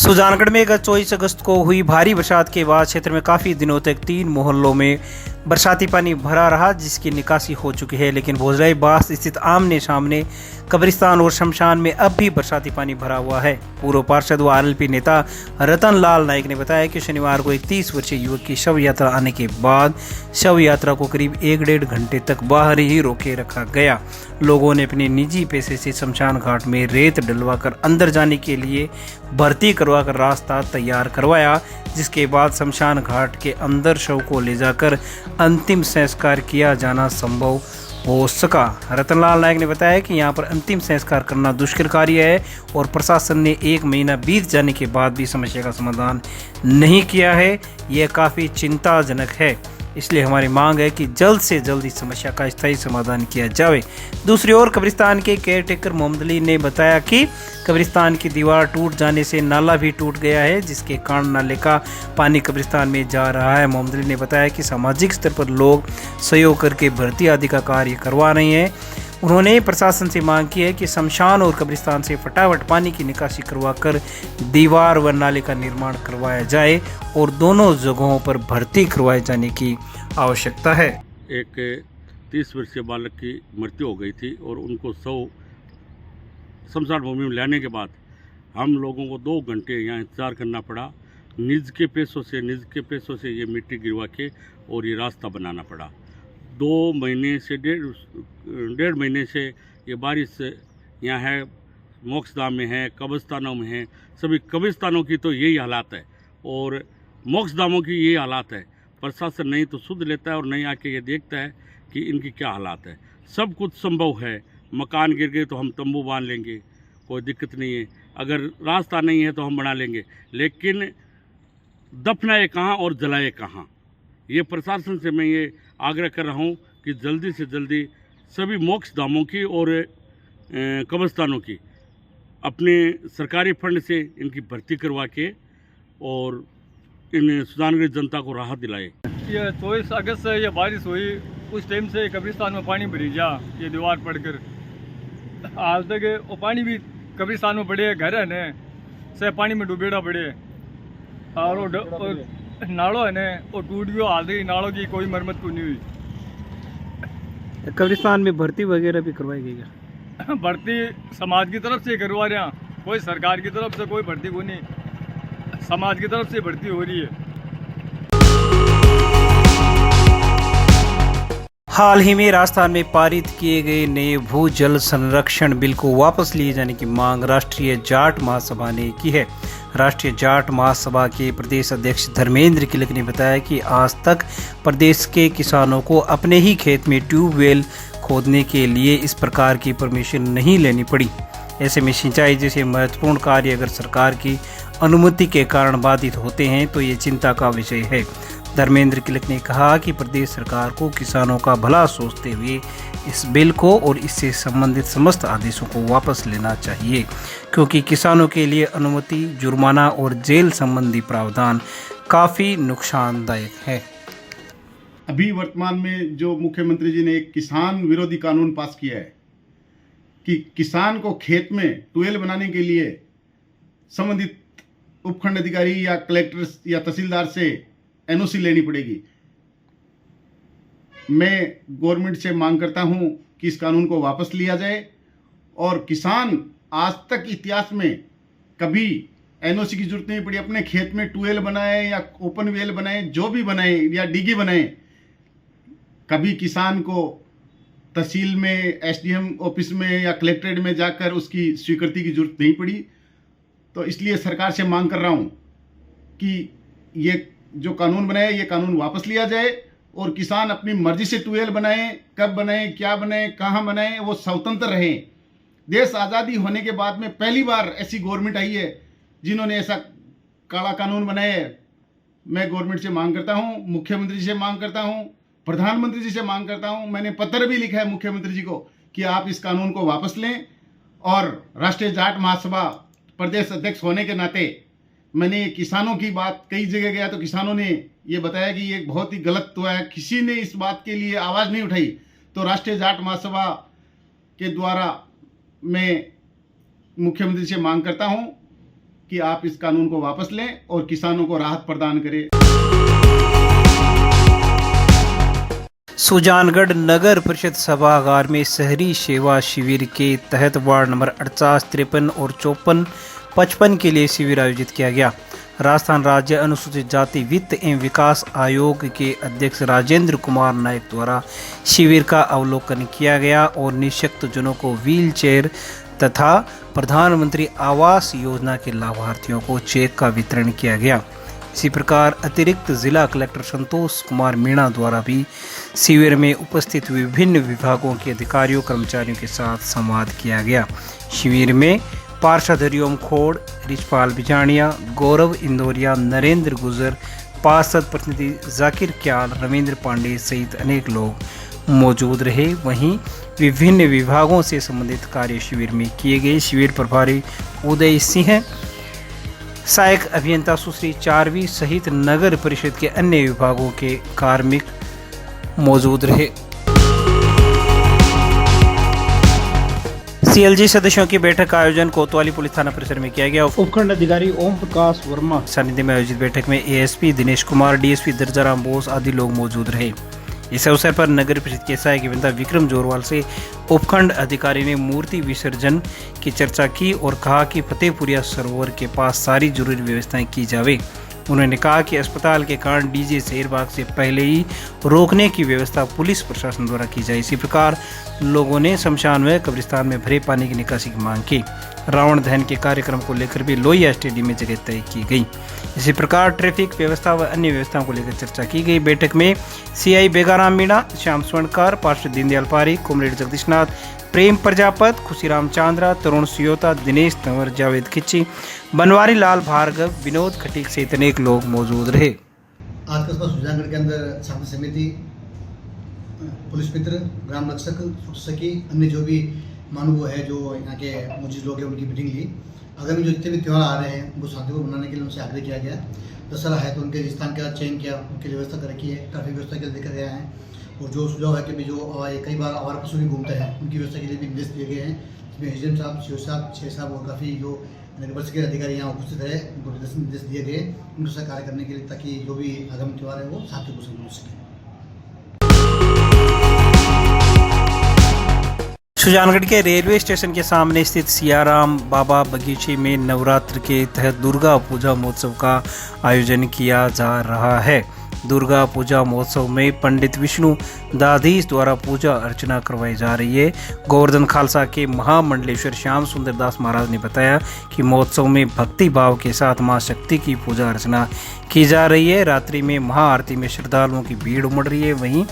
सुजानगढ़ में गत 24 अगस्त को हुई भारी बरसात के बाद क्षेत्र में काफी दिनों तक 3 मोहल्लों में बरसाती पानी भरा रहा, जिसकी निकासी हो चुकी है। लेकिन भोजराई बास स्थित आमने सामने कब्रिस्तान और शमशान में अब भी बरसाती पानी भरा हुआ है। पूर्व पार्षद व आरएलपी नेता रतन लाल नाइक ने बताया कि शनिवार को एक 30 वर्षीय युवक की शव यात्रा आने के बाद शव यात्रा को करीब 1-1.5 घंटे तक बाहर ही रोके रखा गया। लोगों ने अपने निजी पैसे से शमशान घाट में रेत डलवाकर अंदर जाने के लिए भर्ती करवाकर रास्ता तैयार करवाया, जिसके बाद शमशान घाट के अंदर शव को ले जाकर अंतिम संस्कार किया जाना संभव हो सका। रतनलाल नायक ने बताया कि यहां पर अंतिम संस्कार करना दुष्कर कार्य है और प्रशासन ने 1 महीना बीत जाने के बाद भी समस्या का समाधान नहीं किया है। यह काफ़ी चिंताजनक है, इसलिए हमारी मांग है कि जल्द से जल्द इस समस्या का स्थायी समाधान किया जाए। दूसरी ओर कब्रिस्तान के केयरटेकर मोहम्मद अली ने बताया कि कब्रिस्तान की दीवार टूट जाने से नाला भी टूट गया है, जिसके कारण नाले का पानी कब्रिस्तान में जा रहा है। मोहम्मद अली ने बताया कि सामाजिक स्तर पर लोग सहयोग करके भर्ती आदि का कार्य करवा रहे हैं। उन्होंने प्रशासन से मांग की है कि शमशान और कब्रिस्तान से फटाफट पानी की निकासी करवाकर दीवार व नाले का निर्माण करवाया जाए और दोनों जगहों पर भर्ती करवाए जाने की आवश्यकता है। एक 30 वर्षीय बालक की मृत्यु हो गई थी और उनको शमशान भूमि में लाने के बाद हम लोगों को 2 घंटे यहाँ इंतज़ार करना पड़ा। निज के पैसों से ये मिट्टी गिरवा के और ये रास्ता बनाना पड़ा। 2 महीने से 1.5 महीने से ये बारिश यहाँ है, मोक्षधाम में है, कब्रिस्तानों में है। सभी कब्रिस्तानों की तो यही हालात है और मोक्षधामों की यही हालात है। प्रशासन नहीं तो सुध लेता है और नहीं आके ये देखता है कि इनकी क्या हालात है। सब कुछ संभव है, मकान गिर गए तो हम तंबू बांध लेंगे, कोई दिक्कत नहीं है। अगर रास्ता नहीं है तो हम बना लेंगे, लेकिन दफनाए कहाँ और जलाए कहाँ? ये प्रशासन से मैं ये आग्रह कर रहा हूँ कि जल्दी से जल्दी सभी मोक्षधामों की और कब्रिस्तानों की अपने सरकारी फंड से इनकी भर्ती करवा के और इन सुजानगढ़ जनता को राहत दिलाए। ये 24 अगस्त से ये बारिश हुई, उस टाइम से कब्रिस्तान में पानी भरी जा, ये दीवार पड़कर हाल तक वो पानी भी कब्रिस्तान में पड़े, घर है ने से पानी में डूबेड़ा पड़े और नालों है ने वो टूट गयो। हाल तक नालों की कोई मरम्मत को नहीं हुई। कब्रिस्तान में भर्ती वगैरह भी करवाई गई है? भर्ती समाज की तरफ से करवा रहे हैं, कोई सरकार की तरफ से कोई भर्ती को नहीं, समाज की तरफ से भर्ती हो रही है। हाल ही में राजस्थान में पारित किए गए नए भूजल संरक्षण बिल को वापस लिए जाने की मांग राष्ट्रीय जाट महासभा ने की है। राष्ट्रीय जाट महासभा के प्रदेश अध्यक्ष धर्मेंद्र किलक ने बताया कि आज तक प्रदेश के किसानों को अपने ही खेत में ट्यूबवेल खोदने के लिए इस प्रकार की परमिशन नहीं लेनी पड़ी। ऐसे में सिंचाई जैसे महत्वपूर्ण कार्य अगर सरकार की अनुमति के कारण बाधित होते हैं तो ये चिंता का विषय है। धर्मेंद्र किलक ने कहा कि प्रदेश सरकार को किसानों का भला सोचते हुए इस बिल को और इससे संबंधित समस्त आदेशों को वापस लेना चाहिए, क्योंकि किसानों के लिए अनुमति, जुर्माना और जेल संबंधी प्रावधान काफ़ी नुकसानदायक है। अभी वर्तमान में जो मुख्यमंत्री जी ने एक किसान विरोधी कानून पास किया है कि किसान को खेत में ट्यूबवेल बनाने के लिए संबंधित उपखंड अधिकारी या कलेक्टर या तहसीलदार से एनओसी लेनी पड़ेगी। मैं गवर्नमेंट से मांग करता हूं कि इस कानून को वापस लिया जाए और किसान आज तक इतिहास में कभी एनओसी की जरूरत नहीं पड़ी, अपने खेत में ट्यूबवेल बनाए या ओपन वेल बनाए, जो भी बनाए या डिगी बनाए, कभी किसान को तहसील में, एसडीएम ऑफिस में या कलेक्ट्रेट में जाकर उसकी स्वीकृति की जरूरत नहीं पड़ी। तो इसलिए सरकार से मांग कर रहा हूं कि ये जो कानून बनाए ये कानून वापस लिया जाए और किसान अपनी मर्जी से ट्यूबवेल बनाए, कब बनाए, क्या बनाए, कहाँ बनाए, वो स्वतंत्र रहें। देश आज़ादी होने के बाद में पहली बार ऐसी गवर्नमेंट आई है जिन्होंने ऐसा काला कानून बनाया है। मैं गवर्नमेंट से मांग करता हूँ, मुख्यमंत्री जी से मांग करता हूँ, प्रधानमंत्री जी से मांग करता हूँ, मैंने पत्र भी लिखा है मुख्यमंत्री जी को कि आप इस कानून को वापस लें। और राष्ट्रीय जाट महासभा प्रदेश अध्यक्ष होने के नाते मैंने किसानों की बात, कई जगह गया तो किसानों ने ये बताया कि ये बहुत ही गलत हुआ है, किसी ने इस बात के लिए आवाज़ नहीं उठाई। तो राष्ट्रीय जाट महासभा के द्वारा मैं मुख्यमंत्री से मांग करता हूं कि आप इस कानून को वापस लें और किसानों को राहत प्रदान करें। सुजानगढ़ नगर परिषद सभागार में शहरी सेवा शिविर के तहत वार्ड नंबर 48, 53 और 54, 55 के लिए शिविर आयोजित किया गया। राजस्थान राज्य अनुसूचित जाति वित्त एवं विकास आयोग के अध्यक्ष राजेंद्र कुमार नायक द्वारा शिविर का अवलोकन किया गया और निःशक्तजनों को व्हील चेयर तथा प्रधानमंत्री आवास योजना के लाभार्थियों को चेक का वितरण किया गया। इसी प्रकार अतिरिक्त जिला कलेक्टर संतोष कुमार मीणा द्वारा भी शिविर में उपस्थित विभिन्न विभागों के अधिकारियों कर्मचारियों के साथ संवाद किया गया। शिविर में पार्षद हरिओम खोड़, रिचपाल बिजाणिया, गौरव इंदौरिया, नरेंद्र गुजर, पार्षद प्रतिनिधि जाकिर क्याल, रविंद्र पांडे सहित अनेक लोग मौजूद रहे। वहीं विभिन्न विभागों से संबंधित कार्य शिविर में किए गए। शिविर प्रभारी उदय सिंह, सहायक अभियंता सुश्री चारवी सहित नगर परिषद के अन्य विभागों के कार्मिक मौजूद रहे। सीएलजी सदस्यों की बैठक का आयोजन कोतवाली पुलिस थाना परिसर में किया गया। उपखंड अधिकारी ओम प्रकाश वर्मा सानिध्य में आयोजित बैठक में एएसपी दिनेश कुमार, डीएसपी दर्जाराम बोस आदि लोग मौजूद रहे। इस अवसर पर नगर परिषद के सहायक अभियंता विक्रम जोरवाल से उपखंड अधिकारी ने मूर्ति विसर्जन की चर्चा की और कहा कि फतेहपुरिया सरोवर के पास सारी जरूरी व्यवस्थाएं की जावे। उन्होंने कहा कि अस्पताल के कारण डीजे शेरबाग से पहले ही रोकने की व्यवस्था पुलिस प्रशासन द्वारा की जाए। इसी प्रकार लोगों ने शमशान व कब्रिस्तान में भरे पानी की निकासी की मांग की। रावण दहन के कार्यक्रम को लेकर भी लोहिया स्टेडियम में जगह तय की गई। इसी प्रकार ट्रैफिक व्यवस्था व अन्य व्यवस्थाओं को लेकर चर्चा की गई। बैठक में सीआई बेगाराम मीणा, श्याम स्वर्णकार, पार्षद दीनदयाल पारीक, कॉमरेड जगदीशनाथ, प्रेम प्रजापत, खुशीराम चांद्रा, तरुण सियोता, दिनेश तंवर, जावेद खिच्ची, बनवारी लाल भार्गव, विनोद खटीक सहित अनेक लोग मौजूद रहे। आज कस्बा सुजानगढ़ के अंदर शांति समिति, पुलिस मित्र, ग्राम रक्षक, सखी, अन्य जो भी मानव है जो यहाँ के मौजूद लोग हैं उनकी मीटिंग ली। आगामी जो जितने भी त्यौहार आ रहे हैं उनको शांतिपूर्ण मनाने के लिए उनसे आग्रह किया गया। दशहरा है तो उनके स्थान का चयन किया, उनकी व्यवस्था कर रखी है, ट्रैफिक व्यवस्था के लिए लेकर गया है। और जो सुझाव है कि भी जो कई बार आवारा पशु भी घूमते हैं उनकी व्यवस्था के लिए भी निर्देश दिए गए हैं। इसमें एसडीएम साहब, सीओ साहब, छः साहब और काफ़ी जो नगर परिषद के अधिकारी यहाँ उपस्थित रहे, उनको निर्देश दिए गए उनके साथ कार्य करने के लिए, ताकि जो भी आगामी त्यौहार है वो शांतिपूर्ण हो सके। सुजानगढ़ के रेलवे स्टेशन के सामने स्थित सियाराम बाबा बगीचे में नवरात्र के तहत दुर्गा पूजा महोत्सव का आयोजन किया जा रहा है। दुर्गा पूजा महोत्सव में पंडित विष्णु दाधीश द्वारा पूजा अर्चना करवाई जा रही है। गोवर्धन खालसा के महामंडलेश्वर श्याम सुंदर दास महाराज ने बताया कि महोत्सव में भक्ति भाव के साथ मां शक्ति की पूजा अर्चना की जा रही है। रात्रि में महाआरती में श्रद्धालुओं की भीड़ उमड़ रही है। वहीं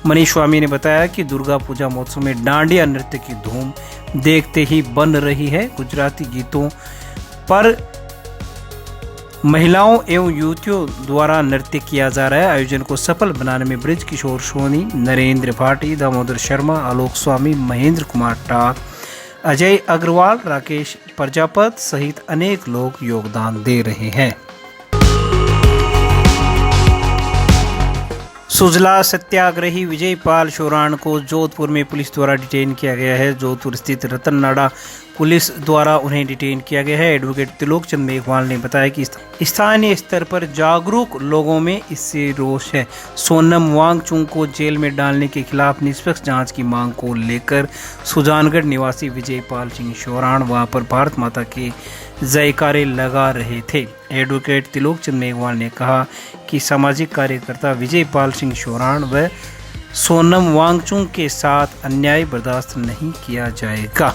मनीष स्वामी ने बताया कि दुर्गा पूजा महोत्सव में डांडिया नृत्य की धूम देखते ही बन रही है। गुजराती गीतों पर महिलाओं एवं युवतियों द्वारा नृत्य किया जा रहा है। आयोजन को सफल बनाने में ब्रिज किशोर सोनी, नरेंद्र भाटी, दामोदर शर्मा, आलोक स्वामी, महेंद्र कुमार टाक, अजय अग्रवाल, राकेश प्रजापत सहित अनेक लोग योगदान दे रहे हैं। सुजला सत्याग्रही विजयपाल शोराण को जोधपुर में पुलिस द्वारा डिटेन किया गया है। जोधपुर स्थित रतन नाडा पुलिस द्वारा उन्हें डिटेन किया गया है। एडवोकेट त्रिलोक चंद मेघवाल ने बताया कि स्थानीय स्तर पर जागरूक लोगों में इससे रोष है। सोनम वांगचुक को जेल में डालने के खिलाफ निष्पक्ष जांच की मांग को लेकर सुजानगढ़ निवासी विजयपाल सिंह शोराण वहां पर भारत माता के जयकारे लगा रहे थे। एडवोकेट त्रिलोक चंद मेघवाल ने कहा कि सामाजिक कार्यकर्ता विजयपाल सिंह शोराण व सोनम वांगचुक के साथ अन्याय बर्दाश्त नहीं किया जाएगा।